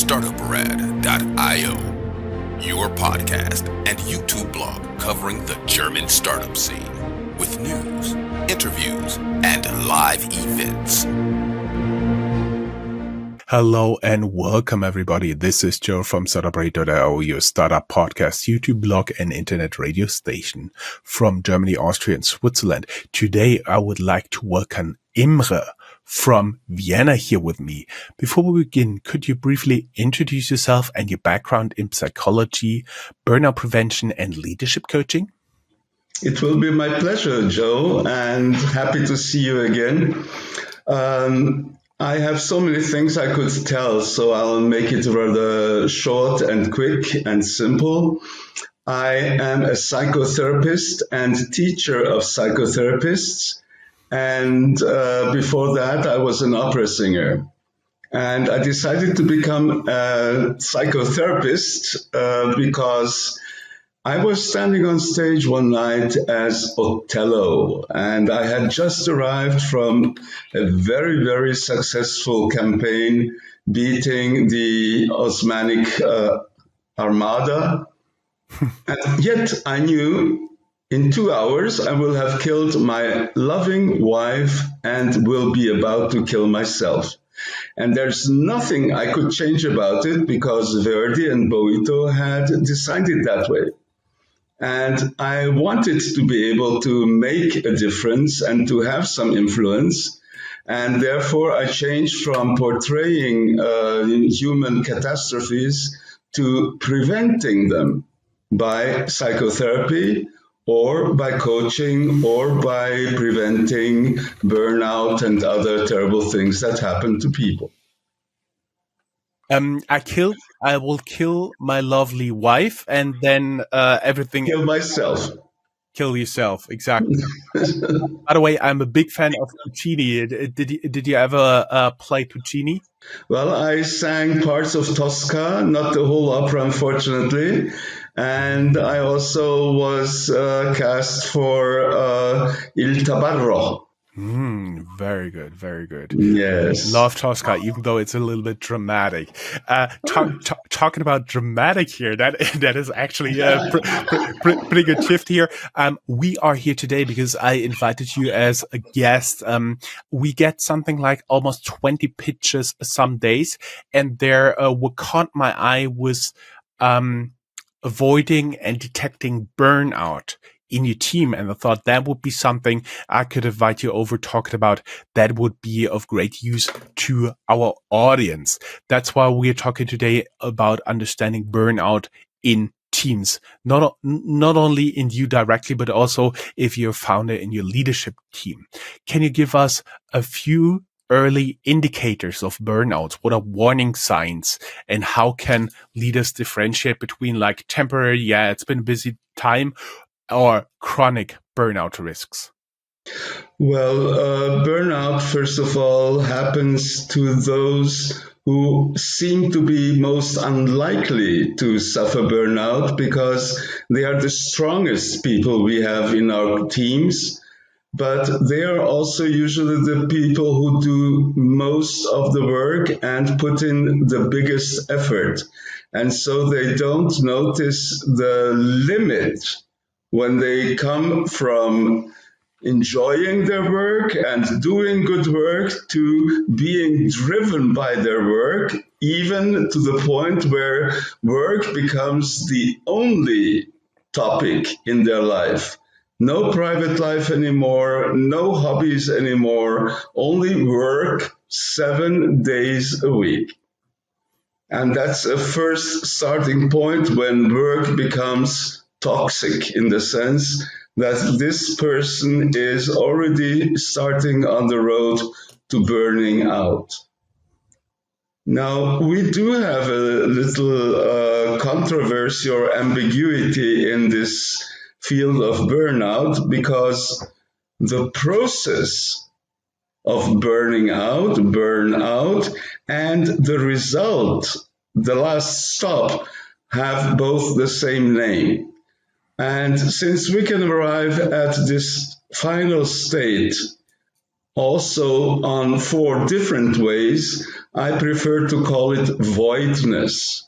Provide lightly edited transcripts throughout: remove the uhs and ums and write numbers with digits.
Startuprad.io, your podcast and YouTube blog covering the German startup scene with news, interviews, and live events. Hello and welcome everybody. This is Joe from Startuprad.io, your startup podcast, YouTube blog and internet radio station from Germany, Austria and Switzerland. Today I would like to welcome Imre from Vienna here with me. Before we begin, could you briefly introduce yourself and your background in psychology, burnout prevention and leadership coaching? It will be my pleasure, Joe, and happy to see you again. I have so many things I could tell, so I'll make it rather short and quick and simple. I am a psychotherapist and teacher of psychotherapists. And before that, I was an opera singer. And I decided to become a psychotherapist because I was standing on stage one night as Othello, and I had just arrived from a very, very successful campaign beating the Osmanic Armada. And yet I knew in 2 hours I will have killed my loving wife and will be about to kill myself. And there's nothing I could change about it because Verdi and Boito had decided that way. And I wanted to be able to make a difference and to have some influence. And therefore, I changed from portraying human catastrophes to preventing them by psychotherapy or by coaching or by preventing burnout and other terrible things that happen to people. I will kill my lovely wife and then everything. Kill myself. Kill yourself, exactly. By the way, I'm a big fan of Puccini. Did you ever play Puccini? Well, I sang parts of Tosca, not the whole opera, unfortunately. And I also was cast for Il Tabarro. Very good, very good. Yes. Love Tosca, even though it's a little bit dramatic. Talking about dramatic here, that is actually a pretty good shift here. We are here today because I invited you as a guest. We get something like almost 20 pitches some days, and there what caught my eye was avoiding and detecting burnout in your team. And I thought that would be something I could invite you over talking about that would be of great use to our audience. That's why we're talking today about understanding burnout in teams, not only in you directly, but also if you're a founder in your leadership team. Can you give us a few early indicators of burnout? What are warning signs, and how can leaders differentiate between like temporary, it's been a busy time, or chronic burnout risks? Well, burnout, first of all, happens to those who seem to be most unlikely to suffer burnout because they are the strongest people we have in our teams. But they are also usually the people who do most of the work and put in the biggest effort. And so they don't notice the limit when they come from enjoying their work and doing good work to being driven by their work, even to the point where work becomes the only topic in their life. No private life anymore, no hobbies anymore, only work 7 days a week. And that's a first starting point when work becomes toxic, in the sense that this person is already starting on the road to burning out. Now, we do have a little controversy or ambiguity in this field of burnout, because the process of burnout, and the result, the last stop, have both the same name. And since we can arrive at this final state Also, on 4 different ways, I prefer to call it voidness,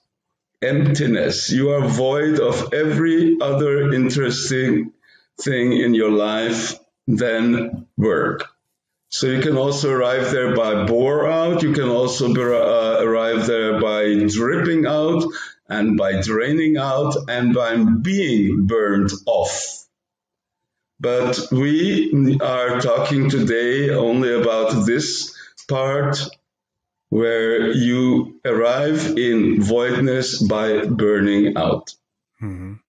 emptiness. You are void of every other interesting thing in your life than work. So you can also arrive there by bore out. You can also arrive there by dripping out and by draining out and by being burned off. But we are talking today only about this part where you arrive in voidness by burning out. Mhm.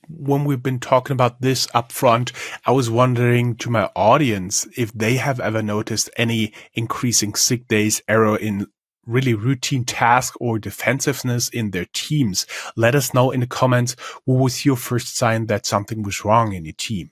When we've been talking about this up front, I was wondering to my audience if they have ever noticed any increasing sick days, error in really routine tasks or defensiveness in their teams. Let us know in the comments, what was your first sign that something was wrong in your team?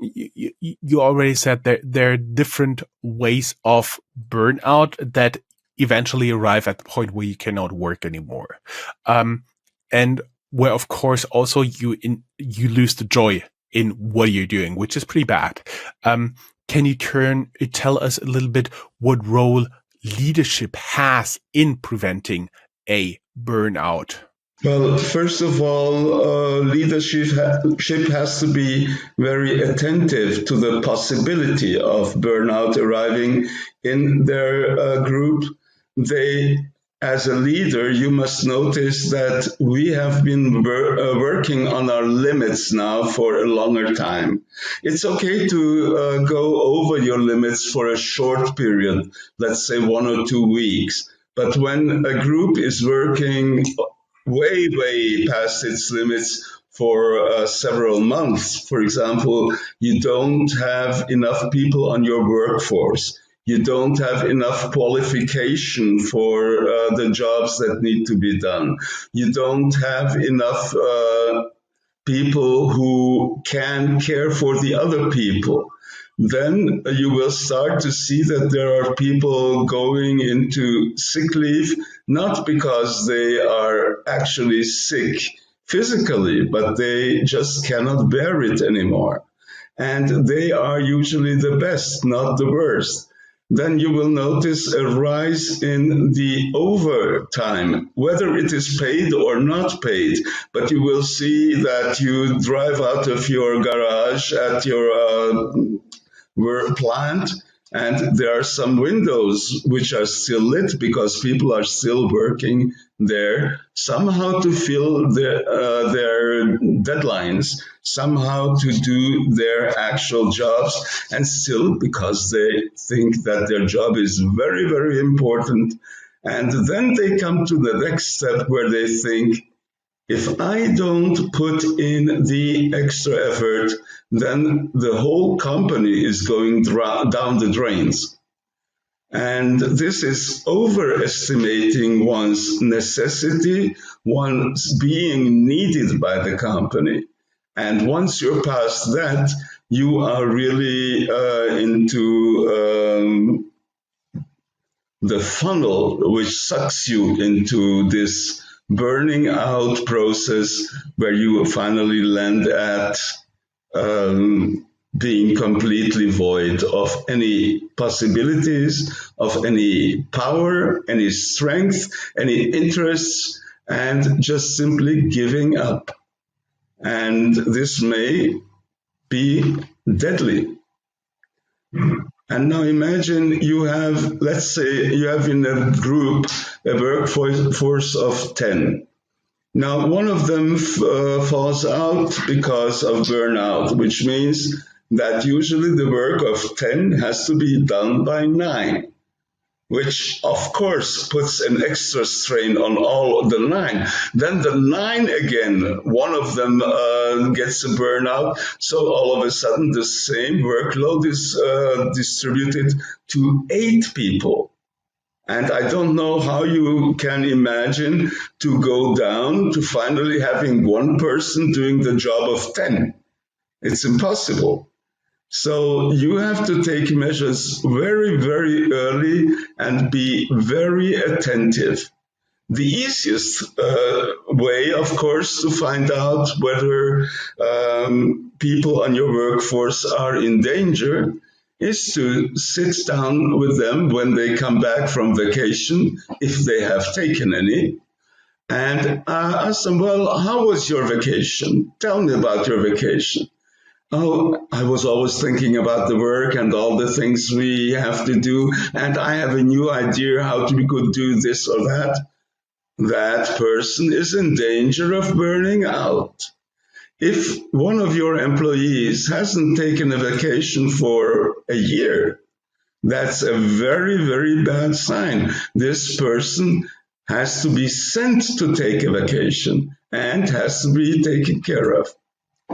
You already said there are different ways of burnout that eventually arrive at the point where you cannot work anymore. And where, of course, also you lose the joy in what you're doing, which is pretty bad. Can you tell us a little bit what role leadership has in preventing a burnout? Well, first of all, leadership has to be very attentive to the possibility of burnout arriving in their group. They, as a leader, you must notice that we have been working on our limits now for a longer time. It's okay to go over your limits for a short period, let's say 1 or 2 weeks. But when a group is working way past its limits for several months. For example, you don't have enough people on your workforce. You don't have enough qualification for the jobs that need to be done. You don't have enough people who can care for the other people. Then you will start to see that there are people going into sick leave, not because they are actually sick physically, but they just cannot bear it anymore. And they are usually the best, not the worst. Then you will notice a rise in the overtime, whether it is paid or not paid. But you will see that you drive out of your garage at your work plant, and there are some windows which are still lit because people are still working there, somehow to fill their deadlines, somehow to do their actual jobs, and still because they think that their job is very important. And then they come to the next step where they think, if I don't put in the extra effort, then the whole company is going down the drains. And this is overestimating one's necessity, one's being needed by the company. And once you're past that, you are really into the funnel which sucks you into this burning out process where you finally land at being completely void of any possibilities, of any power, any strength, any interests, and just simply giving up. And this may be deadly. And now imagine you have, let's say, you have in a group a workforce of 10. Now, one of them falls out because of burnout, which means that usually the work of 10 has to be done by 9, which of course puts an extra strain on all the 9. Then the 9 again, one of them gets a burnout, so all of a sudden the same workload is distributed to 8 people. And I don't know how you can imagine to go down to finally having one person doing the job of 10. It's impossible. So you have to take measures very early and be very attentive. The easiest way, of course, to find out whether people on your workforce are in danger is to sit down with them when they come back from vacation, if they have taken any, and ask them, well, how was your vacation? Tell me about your vacation. Oh, I was always thinking about the work and all the things we have to do, and I have a new idea how we could do this or that. That person is in danger of burning out. If one of your employees hasn't taken a vacation for a year, that's a very, very bad sign. This person has to be sent to take a vacation and has to be taken care of.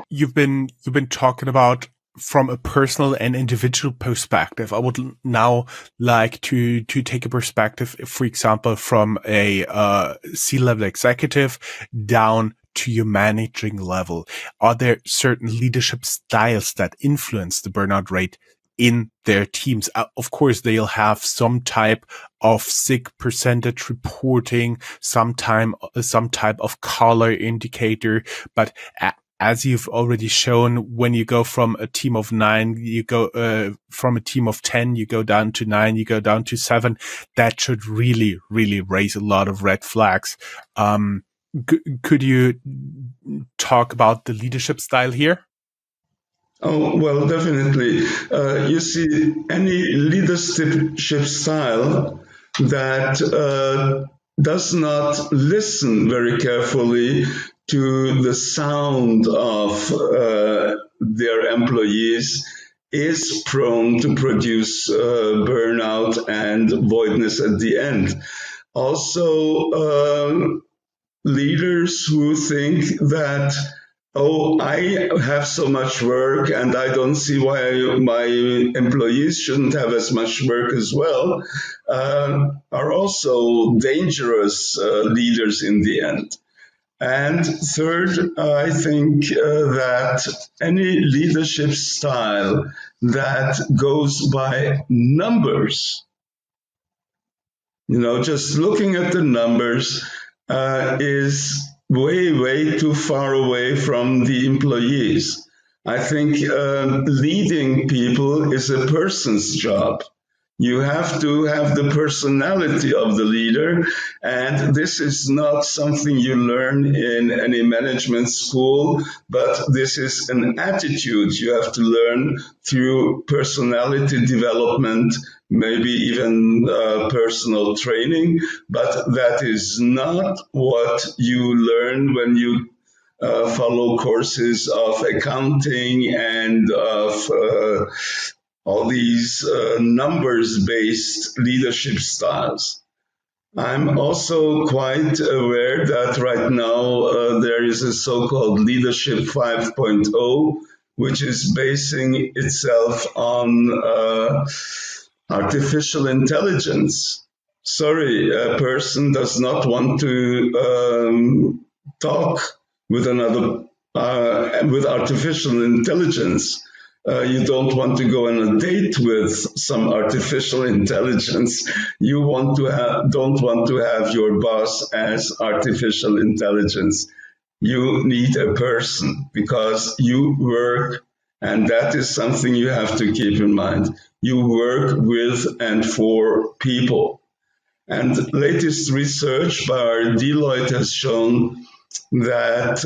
You've been talking about from a personal and individual perspective. I would now like to take a perspective, for example, from a C-level executive down to your managing level. Are there certain leadership styles that influence the burnout rate in their teams? Of course, they'll have some type of sick percentage reporting, some type of color indicator, but as you've already shown, when you go from a team of 9, you go from a team of 10, you go down to 9, you go down to 7. That should really, really raise a lot of red flags. Could you talk about the leadership style here? Oh, well, definitely. You see, any leadership style that does not listen very carefully to the sound of their employees is prone to produce burnout and voidness at the end. Also, leaders who think that, oh, I have so much work and I don't see why my employees shouldn't have as much work as well, are also dangerous leaders in the end. And third, I think that any leadership style that goes by numbers, just looking at the numbers, is way, way too far away from the employees. I think leading people is a person's job. You have to have the personality of the leader, and this is not something you learn in any management school, but this is an attitude you have to learn through personality development, maybe even personal training, but that is not what you learn when you follow courses of accounting and of all these numbers-based leadership styles. I'm also quite aware that right now there is a so-called Leadership 5.0, which is basing itself on artificial intelligence. Sorry, a person does not want to talk with another, with artificial intelligence. You don't want to go on a date with some artificial intelligence. You don't want to have your boss as artificial intelligence. You need a person because you work, and that is something you have to keep in mind. You work with and for people. And latest research by Deloitte has shown that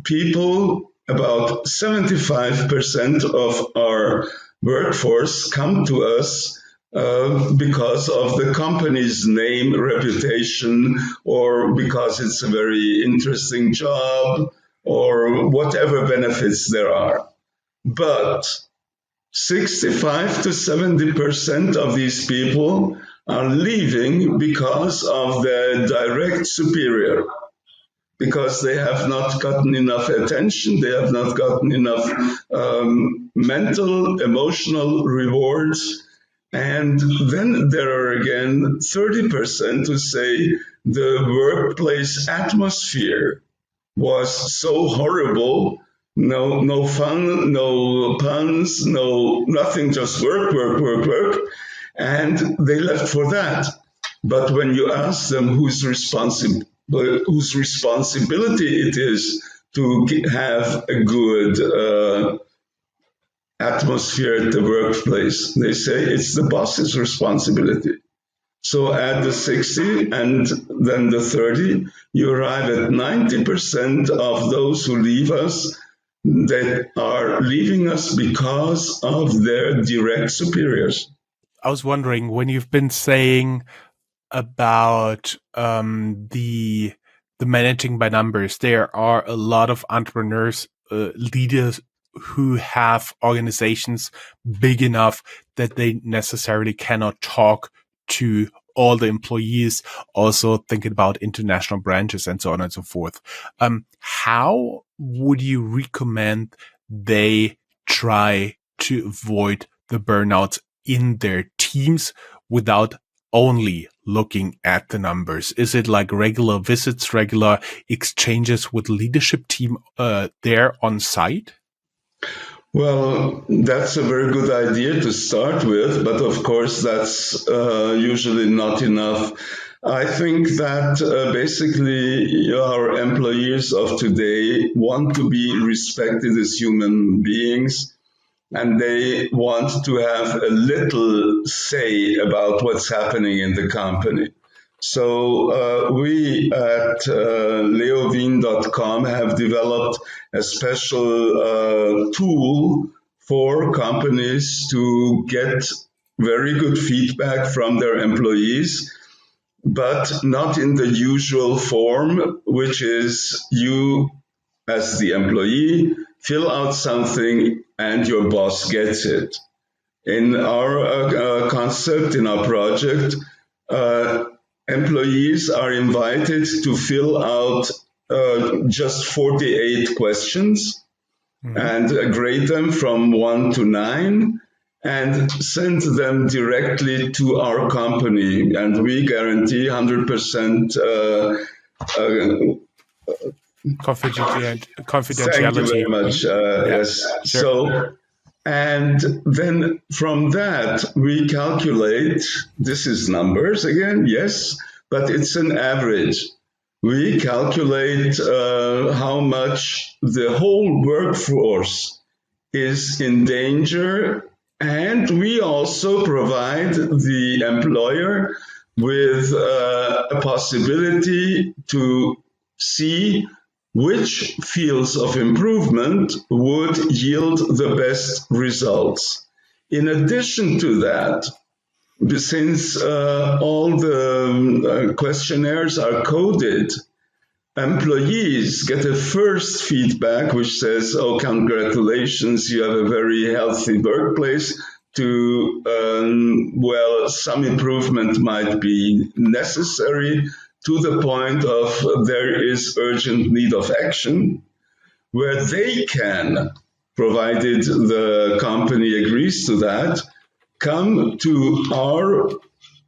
people, about 75% of our workforce, come to us because of the company's name, reputation, or because it's a very interesting job, or whatever benefits there are. But 65 to 70% of these people are leaving because of their direct superior, because they have not gotten enough attention, they have not gotten enough mental, emotional rewards. And then there are again 30% who say the workplace atmosphere was so horrible, no fun, no puns, no nothing, just work, and they left for that. But when you ask them whose responsibility it is to have a good atmosphere at the workplace. They say it's the boss's responsibility. So add the 60 and then the 30, you arrive at 90% of those who leave us that are leaving us because of their direct superiors. I was wondering, when you've been saying about the managing by numbers, there are a lot of entrepreneurs, leaders who have organizations big enough that they necessarily cannot talk to all the employees, also thinking about international branches and so on and so forth. How would you recommend they try to avoid the burnouts in their teams without only looking at the numbers? Is it like regular visits, regular exchanges with leadership team there on site? Well, that's a very good idea to start with, but of course that's usually not enough. I think that basically our employees of today want to be respected as human beings, and they want to have a little say about what's happening in the company. So we at leovin.com have developed a special tool for companies to get very good feedback from their employees, but not in the usual form, which is you as the employee fill out something and your boss gets it. In our concept, in our project, employees are invited to fill out just 48 questions and grade them from 1 to 9 and send them directly to our company. And we guarantee 100% confidentiality. Thank you very much. Yes. Sure. So, and then from that, we calculate, this is numbers again, yes, but it's an average. We calculate how much the whole workforce is in danger, and we also provide the employer with a possibility to see which fields of improvement would yield the best results. In addition to that, since all the questionnaires are coded, employees get a first feedback which says, oh, congratulations, you have a very healthy workplace, to, well, some improvement might be necessary, to the point of there is urgent need of action, where they can, provided the company agrees to that, come to our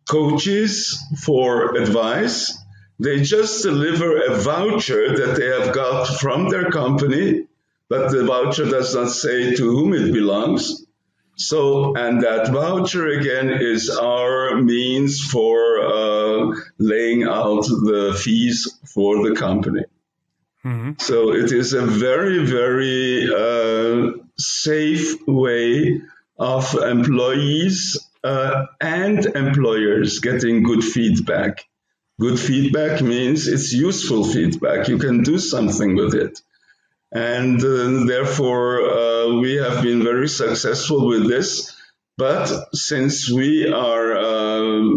coaches for advice. They just deliver a voucher that they have got from their company, but the voucher does not say to whom it belongs. So, and that voucher again is our means for laying out the fees for the company. So it is a very, very safe way of employees and employers getting good feedback. Good feedback means it's useful feedback. You can do something with it. And therefore, we have been very successful with this. But since we are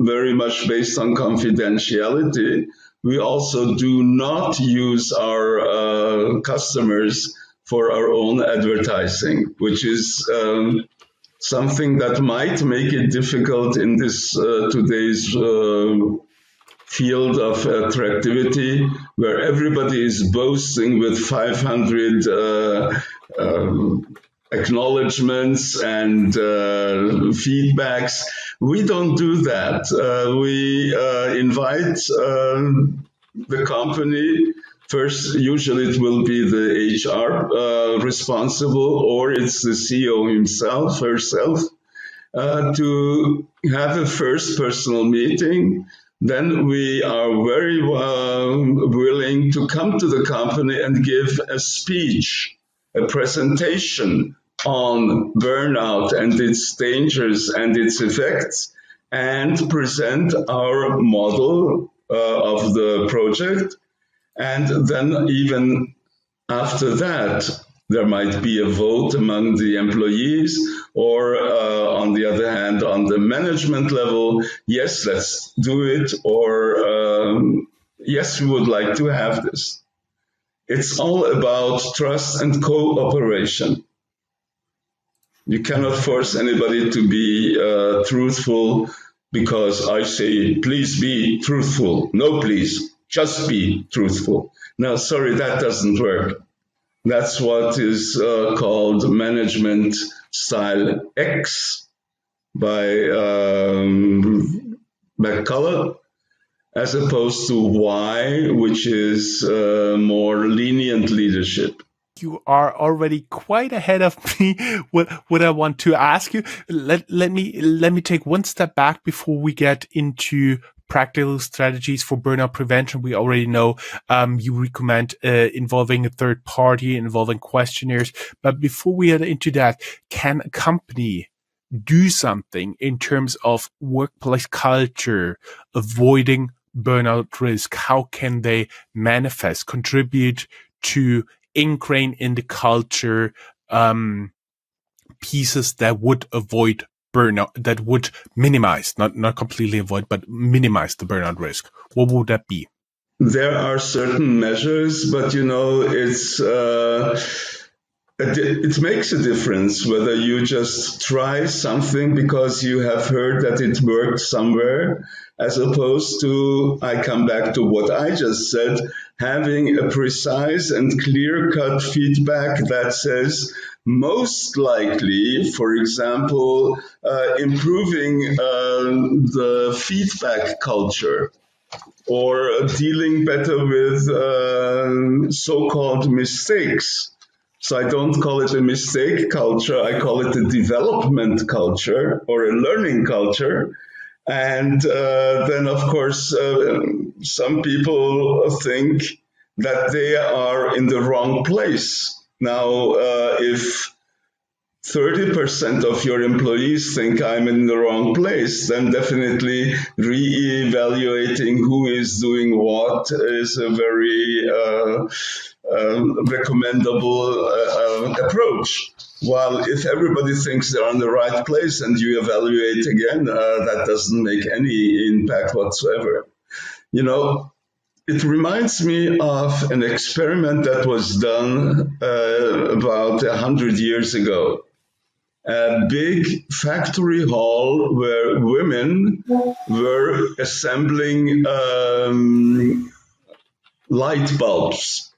very much based on confidentiality, we also do not use our customers for our own advertising, which is something that might make it difficult in this today's field of attractivity, where everybody is boasting with 500 acknowledgements and feedbacks. We don't do that. We invite the company. First, usually it will be the HR responsible, or it's the CEO himself, herself, to have a first personal meeting. Then we are very willing to come to the company and give a speech, a presentation on burnout and its dangers and its effects, and present our model of the project. And then even after that, there might be a vote among the employees, or on the other hand, on the management level, yes, let's do it, or yes, we would like to have this. It's all about trust and cooperation. You cannot force anybody to be truthful because I say, please be truthful. No, please, just be truthful. No, sorry, that doesn't work. That's what is called management style X by McCullough, as opposed to Y, which is more lenient leadership. You are already quite ahead of me. What I want to ask you, let me take one step back before we get into practical strategies for burnout prevention. We already know you recommend involving a third party, involving questionnaires. But before we get into that, can a company do something in terms of workplace culture, avoiding burnout risk? How can they contribute to ingrain in the culture pieces that would avoid burnout, that would minimize, not completely avoid, but minimize the burnout risk? What would that be? There are certain measures, but it makes a difference whether you just try something because you have heard that it worked somewhere, as opposed to, I come back to what I just said, having a precise and clear-cut feedback that says, most likely, for example, improving the feedback culture, or dealing better with so-called mistakes. So I don't call it a mistake culture, I call it a development culture or a learning culture. And then, of course, some people think that they are in the wrong place. Now, if 30% of your employees think I'm in the wrong place, then definitely re-evaluating who is doing what is a very recommendable approach. While if everybody thinks they're on the right place and you evaluate again, that doesn't make any impact whatsoever. You know, it reminds me of an experiment that was done about 100 years ago. A big factory hall where women were assembling light bulbs.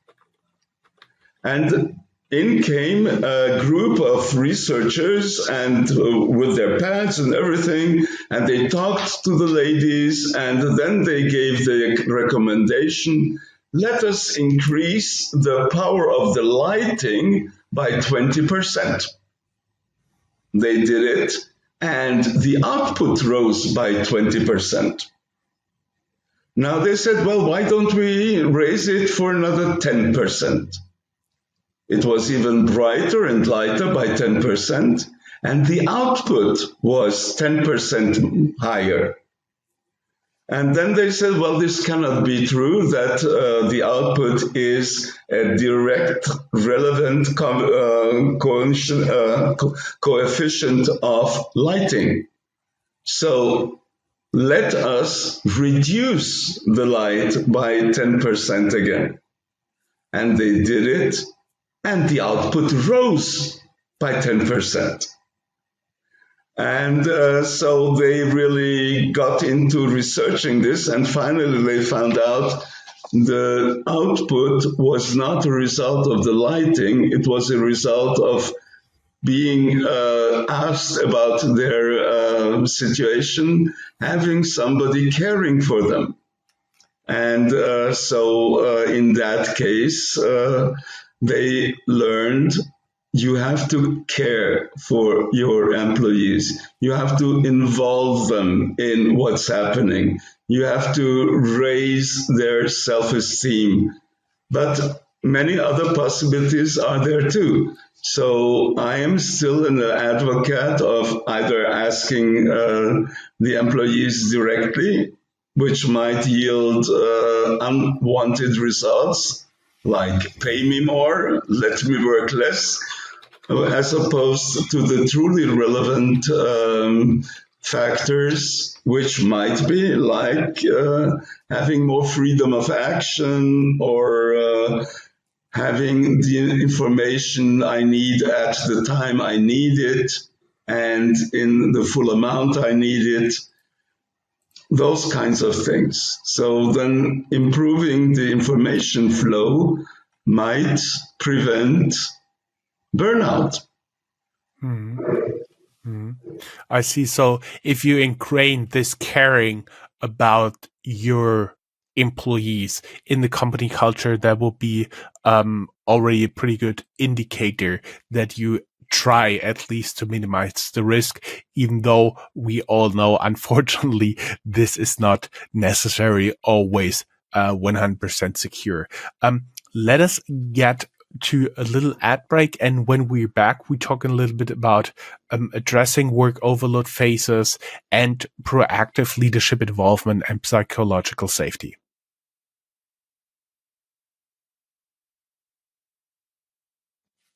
And in came a group of researchers and with their pads and everything, and they talked to the ladies, and then they gave the recommendation, let us increase the power of the lighting by 20%. They did it, and the output rose by 20%. Now they said, well, why don't we raise it for another 10%? It was even brighter and lighter by 10%, and the output was 10% higher. And then they said, well, this cannot be true, that the output is a direct, relevant coefficient of lighting. So let us reduce the light by 10% again. And they did it, and the output rose by 10%. And so they really got into researching this, and finally they found out the output was not a result of the lighting, it was a result of being asked about their situation, having somebody caring for them. And so in that case, they learned you have to care for your employees. You have to involve them in what's happening. You have to raise their self-esteem. But many other possibilities are there too. So I am still an advocate of either asking the employees directly, which might yield unwanted results, like pay me more, let me work less, as opposed to the truly relevant factors, which might be like having more freedom of action or having the information I need at the time I need it and in the full amount I need it, those kinds of things. So then improving the information flow might prevent burnout. I see. So if you ingrain this caring about your employees in the company culture, that will be already a pretty good indicator that you try at least to minimize the risk, even though we all know, unfortunately, this is not necessarily always 100% secure. Let us get to a little ad break, and when we're back, we talk a little bit about addressing work overload phases and proactive leadership involvement and psychological safety.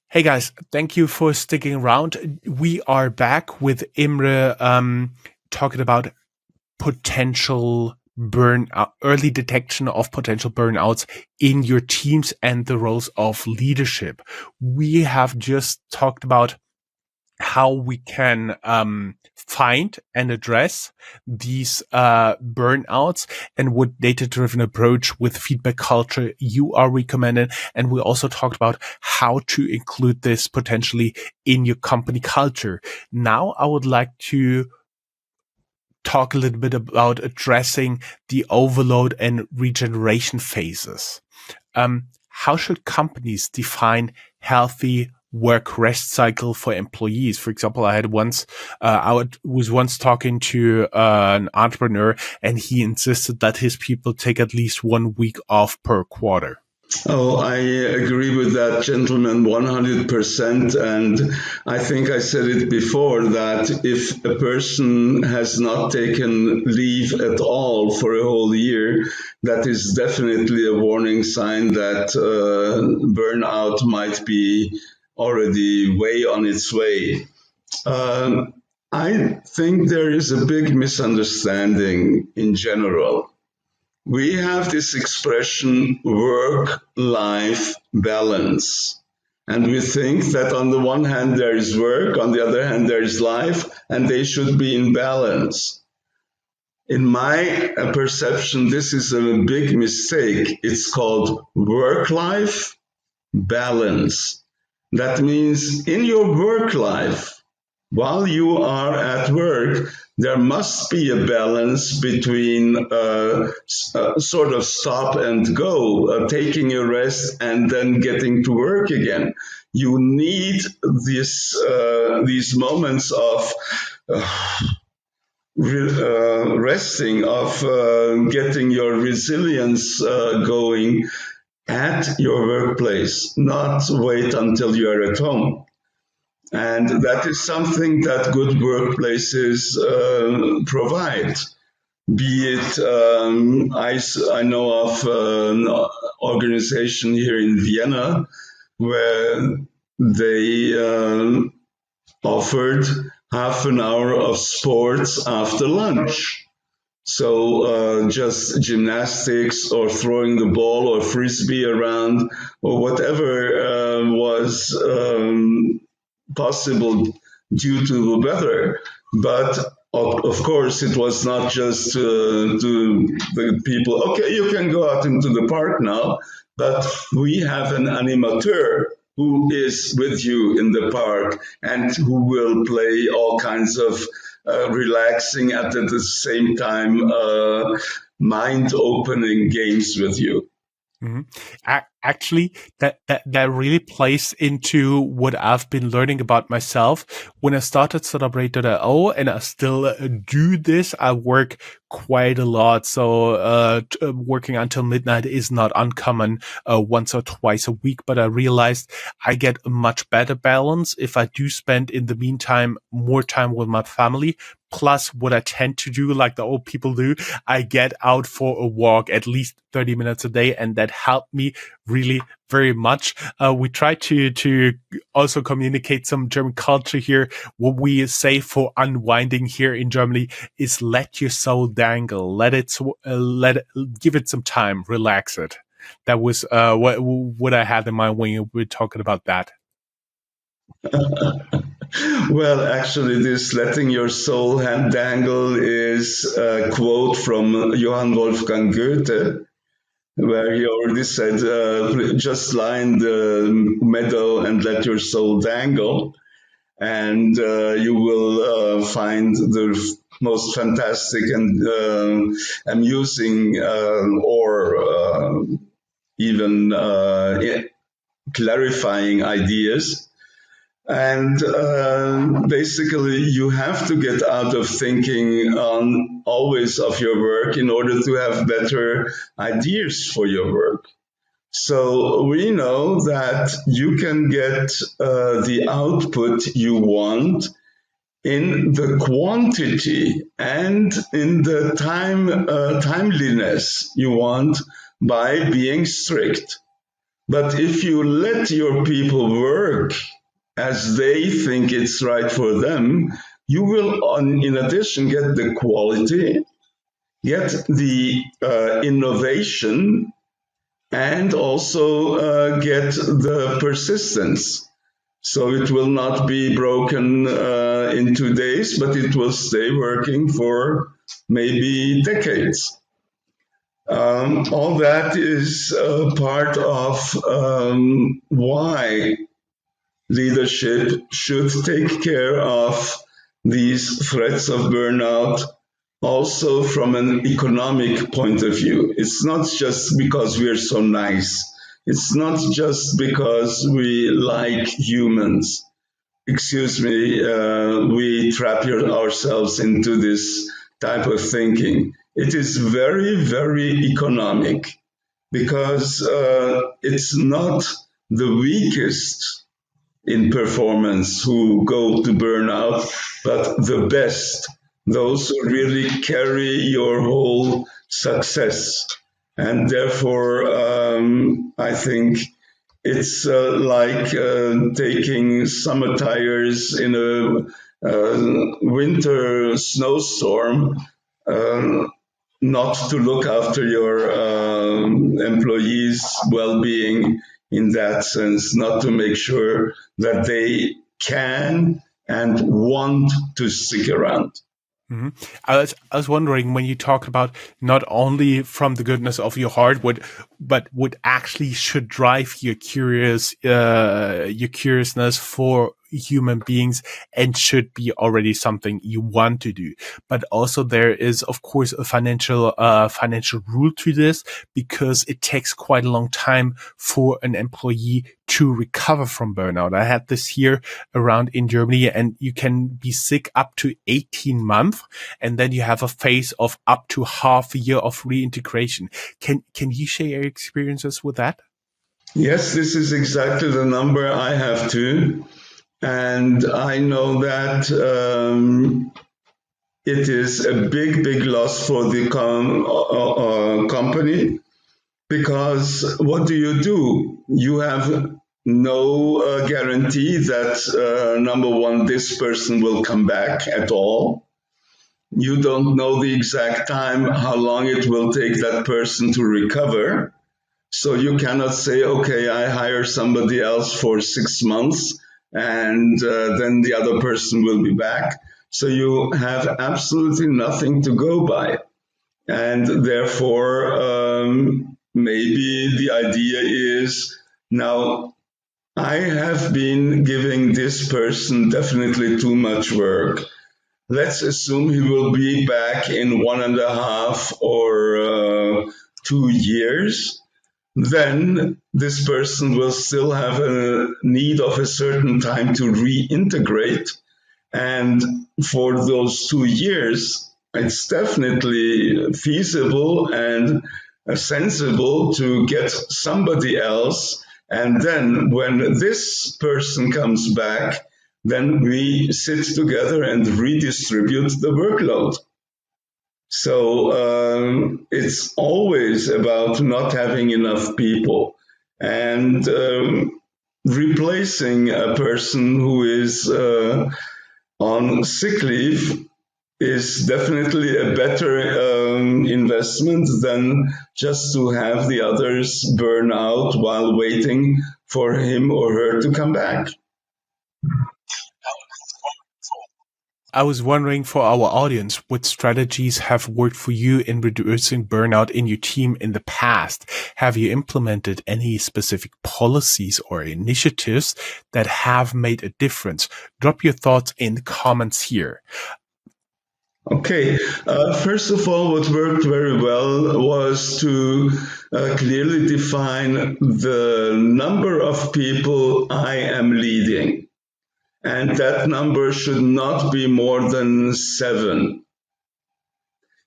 Hey guys, thank you for sticking around. We are back with Imre talking about potential burnout, early detection of potential burnouts in your teams and the roles of leadership. We have just talked about how we can find and address these burnouts and what data-driven approach with feedback culture you are recommending. And we also talked about how to include this potentially in your company culture. Now I would like to talk a little bit about addressing the overload and regeneration phases. How should companies define healthy work rest cycle for employees? For example, I was once talking to an entrepreneur, and he insisted that his people take at least 1 week off per quarter. Oh, I agree with that gentleman 100%. And I think I said it before that if a person has not taken leave at all for a whole year, that is definitely a warning sign that burnout might be already way on its way. I think there is a big misunderstanding in general. We have this expression work-life balance. And we think that on the one hand there is work, on the other hand there is life, and they should be in balance. In my perception, this is a big mistake. It's called work-life balance. That means in your work life, while you are at work, there must be a balance between sort of stop and go, taking a rest and then getting to work again. You need these moments of resting, of getting your resilience going at your workplace, not wait until you are at home. And that is something that good workplaces provide. Be it, I know of an organization here in Vienna where they offered half an hour of sports after lunch. So just gymnastics or throwing the ball or frisbee around or whatever was possible due to the weather. But of course, it was not just to the people, okay, you can go out into the park now, but we have an animateur who is with you in the park and who will play all kinds of relaxing at the same time mind-opening games with you. Mm-hmm. actually that really plays into what I've been learning about myself. When I started Startuprad.io, and I still do this, I work quite a lot. So working until midnight is not uncommon, once or twice a week. But I realized I get a much better balance if I do spend in the meantime more time with my family. Plus, what I tend to do, like the old people do, I get out for a walk at least 30 minutes a day, and that helped me really very much. We try to also communicate some German culture here. What we say for unwinding here in Germany is let your soul dangle, give it some time, relax it. That was what I had in mind when you were talking about that. Well, actually, this letting your soul dangle is a quote from Johann Wolfgang Goethe, where he already said, just lie in the meadow and let your soul dangle, and you will find the most fantastic and amusing or even clarifying ideas. And basically, you have to get out of thinking always of your work in order to have better ideas for your work. So we know that you can get the output you want in the quantity and in the timeliness you want by being strict. But if you let your people work as they think it's right for them, you will, in addition, get the quality, get the innovation, and also get the persistence. So it will not be broken in 2 days, but it will stay working for maybe decades. All that is part of why leadership should take care of these threats of burnout also from an economic point of view. It's not just because we're so nice. It's not just because we like humans. Excuse me, we trap ourselves into this type of thinking. It is very, very economic because it's not the weakest in performance who go to burnout, but the best, those who really carry your whole success. And therefore, I think it's like taking summer tires in a winter snowstorm, not to look after your employees' well-being in that sense, not to make sure that they can and want to stick around. Mm-hmm. I was wondering when you talk about not only from the goodness of your heart, but what actually should drive your curiousness for human beings and should be already something you want to do. But also there is, of course, a financial rule to this, because it takes quite a long time for an employee to recover from burnout. I had this here around in Germany, and you can be sick up to 18 months, and then you have a phase of up to half a year of reintegration. Can you share your experiences with that? Yes, this is exactly the number I have too. And I know that it is a big, big loss for the company, because what do? You have no guarantee that, number one, this person will come back at all. You don't know the exact time, how long it will take that person to recover. So you cannot say, okay, I hire somebody else for 6 months and then the other person will be back. So you have absolutely nothing to go by. And therefore, maybe the idea is, now I have been giving this person definitely too much work. Let's assume he will be back in 1.5 or 2 years. then this person will still have a need of a certain time to reintegrate. And for those 2 years, it's definitely feasible and sensible to get somebody else. And then when this person comes back, then we sit together and redistribute the workload. So it's always about not having enough people and replacing a person who is on sick leave is definitely a better investment than just to have the others burn out while waiting for him or her to come back. I was wondering for our audience, what strategies have worked for you in reducing burnout in your team in the past? Have you implemented any specific policies or initiatives that have made a difference? Drop your thoughts in the comments here. Okay, first of all, what worked very well was to clearly define the number of people I am leading. And that number should not be more than 7.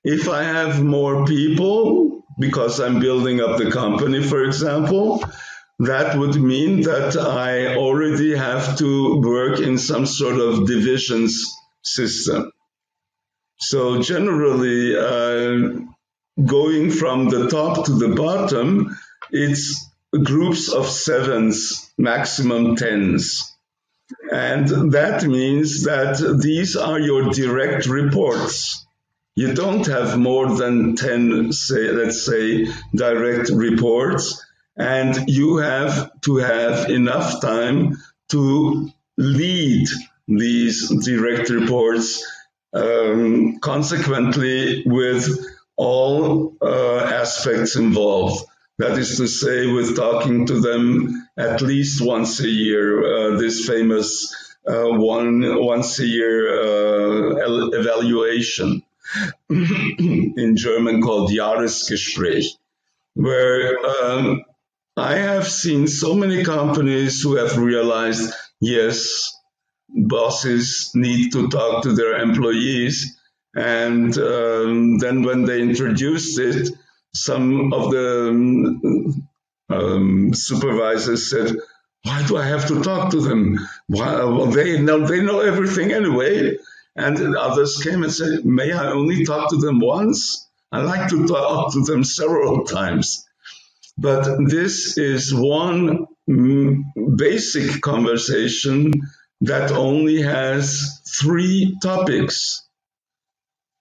If I have more people, because I'm building up the company, for example, that would mean that I already have to work in some sort of divisions system. So generally, going from the top to the bottom, it's groups of 7s, maximum 10s. And that means that these are your direct reports. You don't have more than 10, let's say, direct reports, and you have to have enough time to lead these direct reports, consequently with all aspects involved. That is to say, with talking to them at least once a year, this famous once a year evaluation in German called Jahresgespräch, where I have seen so many companies who have realized, yes, bosses need to talk to their employees. And then when they introduced it, some of the supervisors said, why do I have to talk to them? Well, they know everything anyway. And others came and said, may I only talk to them once? I like to talk to them several times. But this is one basic conversation that only has 3 topics.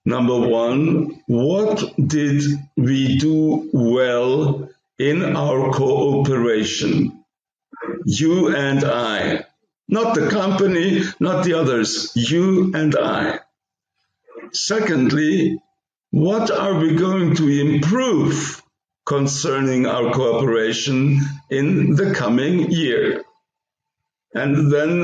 Number 1, what did we do well in our cooperation? You and I. Not the company, not the others. You and I. Secondly, what are we going to improve concerning our cooperation in the coming year? And then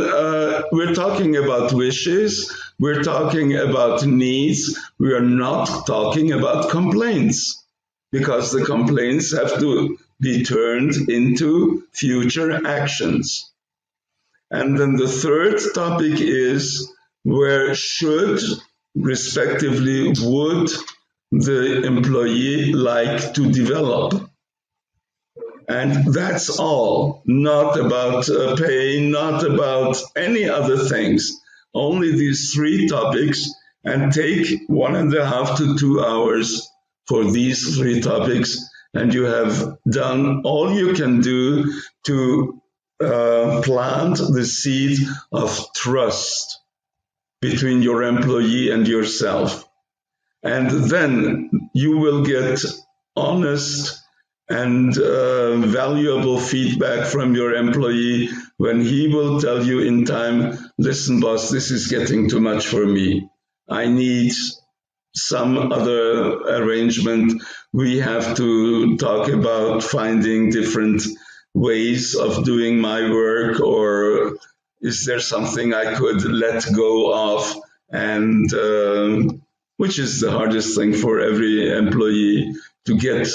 we're talking about wishes, we're talking about needs, we are not talking about complaints, because the complaints have to be turned into future actions. And then the third topic is where should, respectively, would the employee like to develop? And that's all, not about pay, not about any other things, only these 3 topics, and take 1.5 to 2 hours for these 3 topics, and you have done all you can do to plant the seed of trust between your employee and yourself. And then you will get honest and valuable feedback from your employee when he will tell you in time, listen, boss, this is getting too much for me. I need some other arrangement. We have to talk about finding different ways of doing my work, or is there something I could let go of? And which is the hardest thing for every employee, to get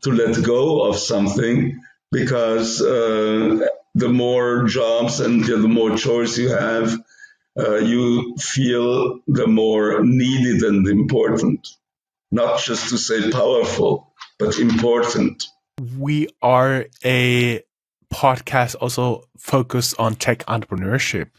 to let go of something, because the more jobs and the more choice you have, you feel the more needed and important. Not just to say powerful, but important. We are a podcast also focused on tech entrepreneurship,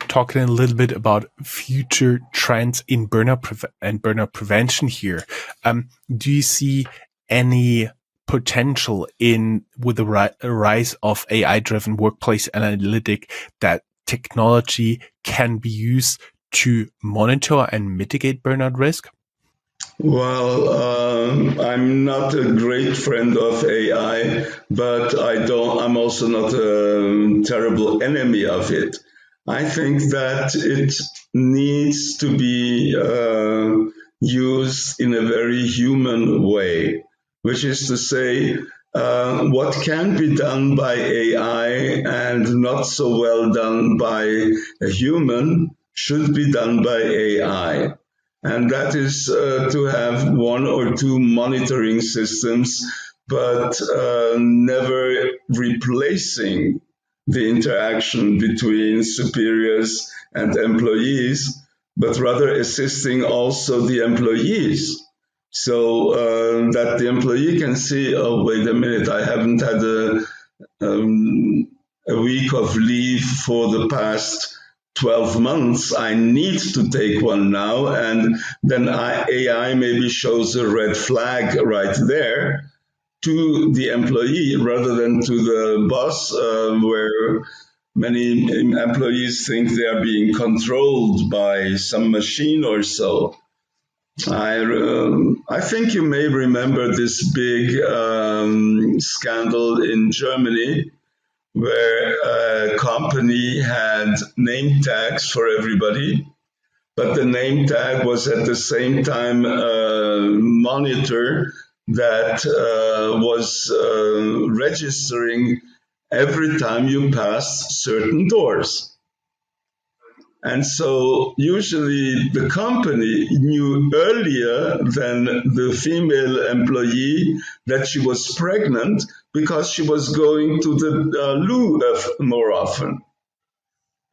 talking a little bit about future trends in burnout and burnout prevention here. Do you see any potential with the rise of AI-driven workplace analytic that technology can be used to monitor and mitigate burnout risk? Well, I'm not a great friend of AI, but I'm also not a terrible enemy of it. I think that it needs to be used in a very human way, which is to say, what can be done by AI and not so well done by a human should be done by AI. And that is to have one or two monitoring systems, but never replacing the interaction between superiors and employees, but rather assisting also the employees. So that the employee can see, oh, wait a minute, I haven't had a week of leave for the past 12 months. I need to take one now. And then AI maybe shows a red flag right there to the employee rather than to the boss, where many employees think they are being controlled by some machine or so. I think you may remember this big scandal in Germany where a company had name tags for everybody, but the name tag was at the same time a monitor that was registering every time you passed certain doors. And so usually the company knew earlier than the female employee that she was pregnant because she was going to the loo more often.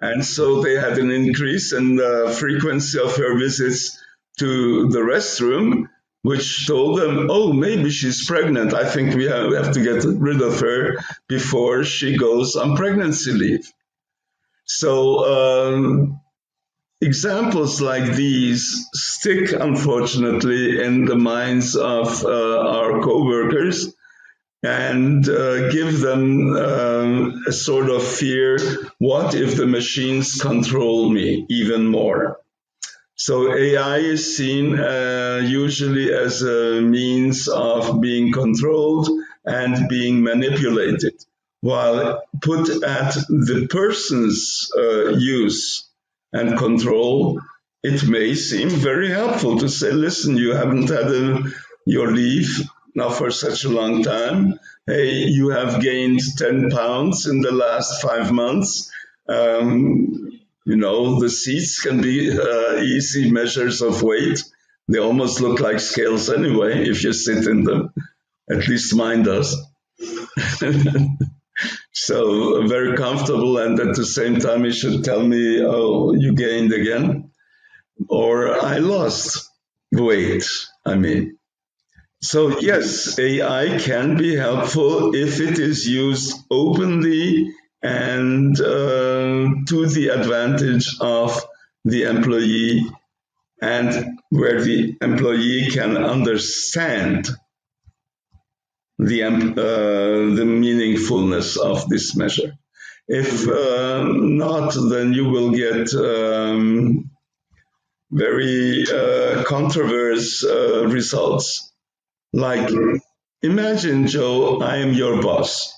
And so they had an increase in the frequency of her visits to the restroom, which told them, oh, maybe she's pregnant. I think we have to get rid of her before she goes on pregnancy leave. So examples like these stick, unfortunately, in the minds of our coworkers and give them a sort of fear. What if the machines control me even more? So AI is seen usually as a means of being controlled and being manipulated, while put at the person's use and control, it may seem very helpful to say, listen, you haven't had your leave now for such a long time. Hey, you have gained 10 pounds in the last 5 months. The seats can be easy measures of weight. They almost look like scales anyway if you sit in them. At least mine does. So very comfortable, and at the same time, it should tell me, oh, you gained again, or I lost weight, I mean. So yes, AI can be helpful if it is used openly and to the advantage of the employee, and where the employee can understand the meaningfulness of this measure. If not, then you will get very controversial results. Like, imagine, Joe, I am your boss.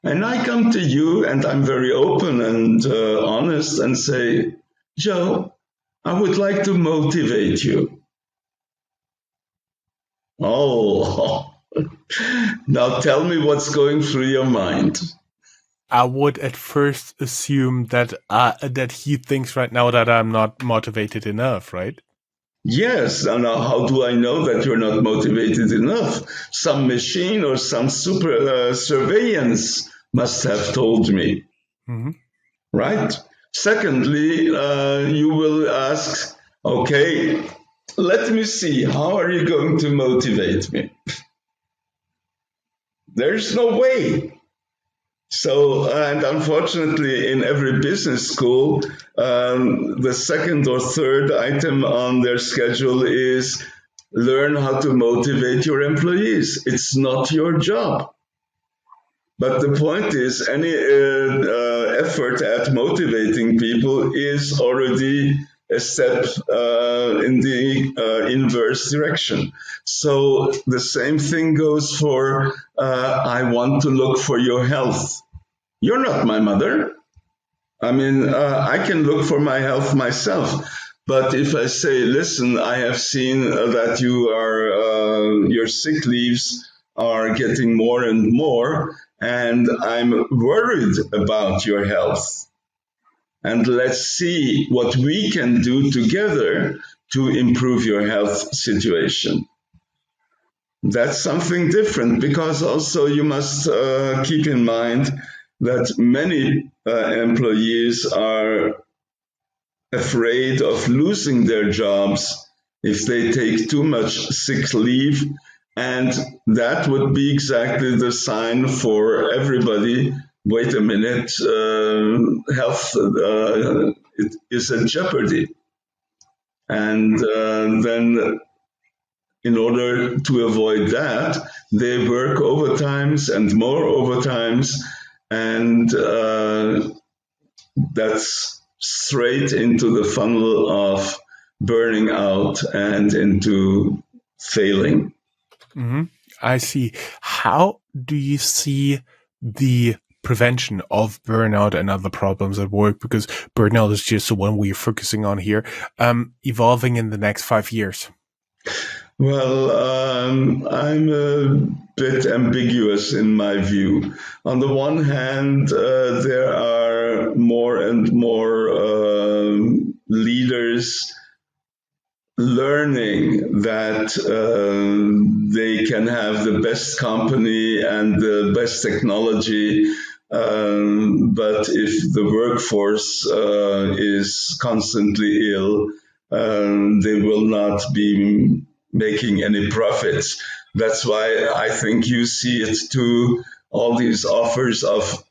And I come to you and I'm very open and honest and say, Joe, I would like to motivate you. Oh, now tell me what's going through your mind. I would at first assume that he thinks right now that I'm not motivated enough, right? Yes, and now how do I know that you're not motivated enough? Some machine or some super surveillance must have told me, Mm-hmm. right? Secondly, you will ask, okay, let me see, how are you going to motivate me? There's no way. So, and unfortunately, in every business school, the second or third item on their schedule is learn how to motivate your employees. It's not your job. But the point is, any effort at motivating people is already a step in the inverse direction. So the same thing goes for I want to look for your health. You're not my mother. I mean, I can look for my health myself. But if I say, listen, I have seen that your sick leaves are getting more and more, and I'm worried about your health. And let's see what we can do together to improve your health situation. That's something different because also you must keep in mind that many employees are afraid of losing their jobs if they take too much sick leave. And that would be exactly the sign for everybody. Wait a minute, health it is in jeopardy. And then in order to avoid that, they work overtimes and more overtimes, and that's straight into the funnel of burning out and into failing. Mm-hmm. I see. How do you see the prevention of burnout and other problems at work? Because burnout is just the one we're focusing on here, evolving in the next 5 years. Well, I'm a bit ambiguous in my view. On the one hand, there are more and more leaders learning that they can have the best company and the best technology, but if the workforce is constantly ill, they will not be making any profits. That's why I think you see it too, all these offers of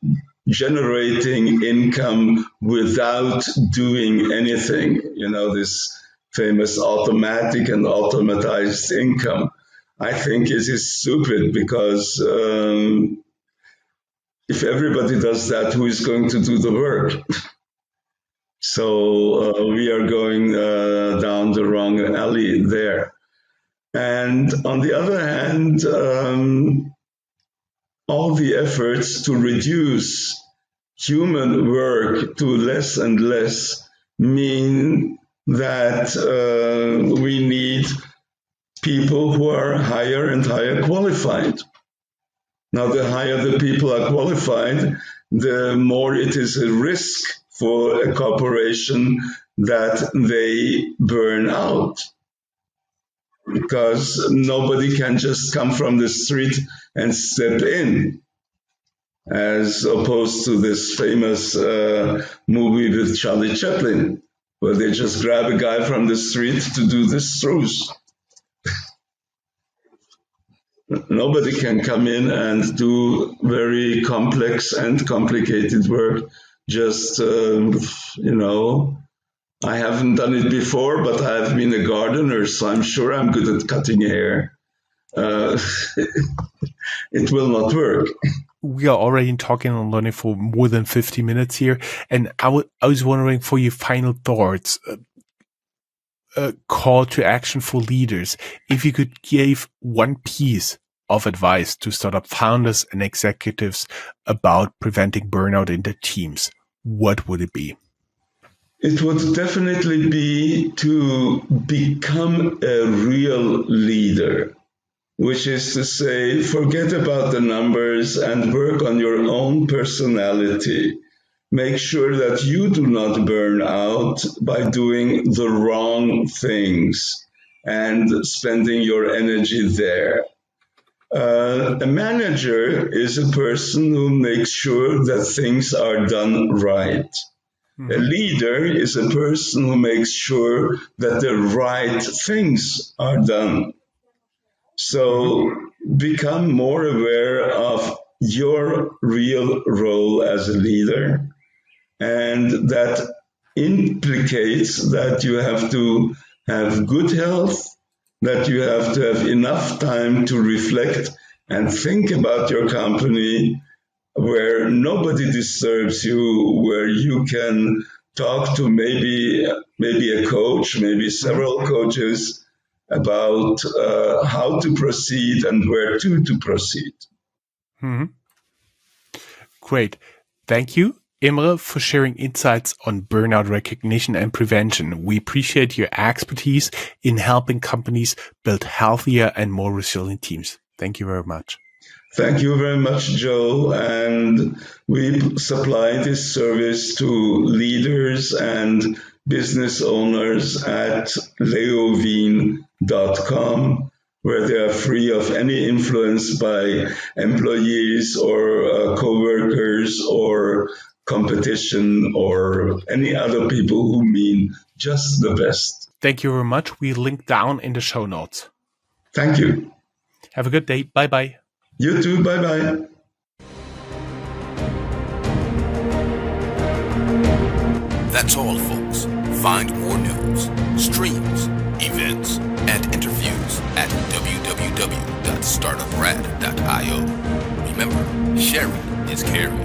generating income without doing anything. You know, this famous automatic and automatized income. I think it is stupid because if everybody does that, who is going to do the work? So we are going down the wrong alley there. And on the other hand, all the efforts to reduce human work to less and less mean that we need people who are higher and higher qualified. Now, the higher the people are qualified, the more it is a risk for a corporation that they burn out, because nobody can just come from the street and step in, as opposed to this famous movie with Charlie Chaplin, where they just grab a guy from the street to do the strues. Nobody can come in and do very complex and complicated work. Just, I haven't done it before, but I've been a gardener, so I'm sure I'm good at cutting hair. It will not work. We are already talking and learning for more than 50 minutes here. And I was wondering, for your final thoughts, a call to action for leaders, if you could give one piece of advice to startup founders and executives about preventing burnout in their teams, what would it be? It would definitely be to become a real leader, which is to say, forget about the numbers and work on your own personality. Make sure that you do not burn out by doing the wrong things. and spending your energy there. A manager is a person who makes sure that things are done right. A leader is a person who makes sure that the right things are done. So become more aware of your real role as a leader, and that implicates that you have to have good health, that you have to have enough time to reflect and think about your company, where nobody disturbs you, where you can talk to maybe a coach, maybe several coaches about how to proceed and where to proceed. Great. Thank you, Imre, for sharing insights on burnout recognition and prevention. We appreciate your expertise in helping companies build healthier and more resilient teams. Thank you very much. Thank you very much, Joe. And we supply this service to leaders and business owners at leovine.com, where they are free of any influence by employees or co-workers or competition or any other people who mean just the best. Thank you very much. We link down in the show notes. Thank you. Have a good day. Bye-bye. You too. Bye-bye. That's all, folks. Find more news, streams, events, and interviews at www.startuprad.io. Remember, sharing is caring.